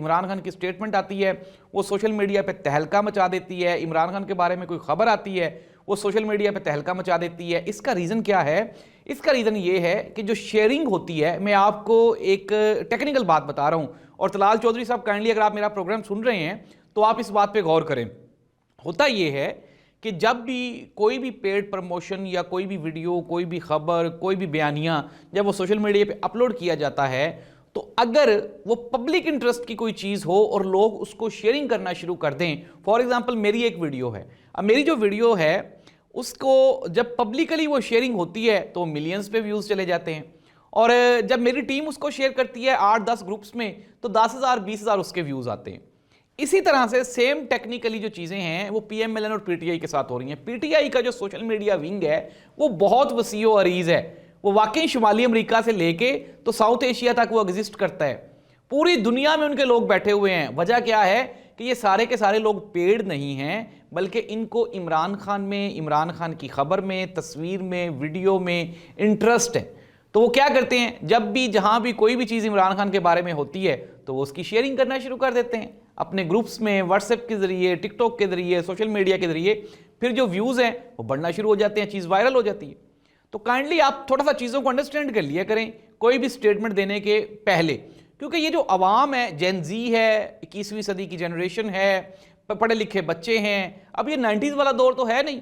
इमरान खान की स्टेटमेंट आती है, वो सोशल मीडिया पे तहलका मचा देती है। इमरान खान के बारे में कोई खबर आती है, वो सोशल मीडिया पे तहलका मचा देती है। इसका रीज़न क्या है? इसका रीज़न ये है कि जो शेयरिंग होती है, मैं आपको एक टेक्निकल बात बता रहा हूँ, और तलाल चौधरी साहब काइंडली अगर आप मेरा प्रोग्राम सुन रहे हैं तो आप इस बात पे गौर करें। होता ये है कि जब भी कोई भी पेड प्रमोशन या कोई भी वीडियो, कोई भी खबर, कोई भी बयानिया जब वो सोशल मीडिया पे अपलोड किया जाता है, तो अगर वो पब्लिक इंटरेस्ट की कोई चीज़ हो और लोग उसको शेयरिंग करना शुरू कर दें, फॉर एग्जांपल मेरी एक वीडियो है, अब मेरी जो वीडियो है उसको जब पब्लिकली वो शेयरिंग होती है तो मिलियंस पे व्यूज़ चले जाते हैं, और जब मेरी टीम उसको शेयर करती है 8-10 ग्रुप्स में तो 10,000 20,000 उसके व्यूज़ आते हैं। इसी तरह से सेम टेक्निकली जो चीज़ें हैं वो पीएमएलएन और पीटीआई के साथ हो रही हैं। पीटीआई का जो सोशल मीडिया विंग है वो बहुत वसीओ अरीज़ है, वो वाकई शुमाली अमेरिका से लेके तो साउथ एशिया तक वो एग्जिस्ट करता है। पूरी दुनिया में उनके लोग बैठे हुए हैं। वजह क्या है कि ये सारे के सारे लोग पेड नहीं हैं, बल्कि इनको इमरान खान में, इमरान खान की खबर में, तस्वीर में, वीडियो में इंटरेस्ट है। तो वो क्या करते हैं, जब भी जहां भी कोई भी चीज़ इमरान खान के बारे में होती है तो वो उसकी शेयरिंग करना शुरू कर देते हैं अपने ग्रुप्स में, व्हाट्सएप के ज़रिए, टिकटॉक के ज़रिए, सोशल मीडिया के ज़रिए। फिर जो व्यूज़ हैं वो बढ़ना शुरू हो जाते हैं, चीज़ वायरल हो जाती है। तो काइंडली आप थोड़ा सा चीज़ों को अंडरस्टैंड कर लिया करें कोई भी स्टेटमेंट देने के पहले, क्योंकि ये जो अवाम है, जेन जी है, 21वीं सदी की जनरेशन है, पढ़े लिखे बच्चे हैं, अब ये 90s वाला दौर तो है नहीं।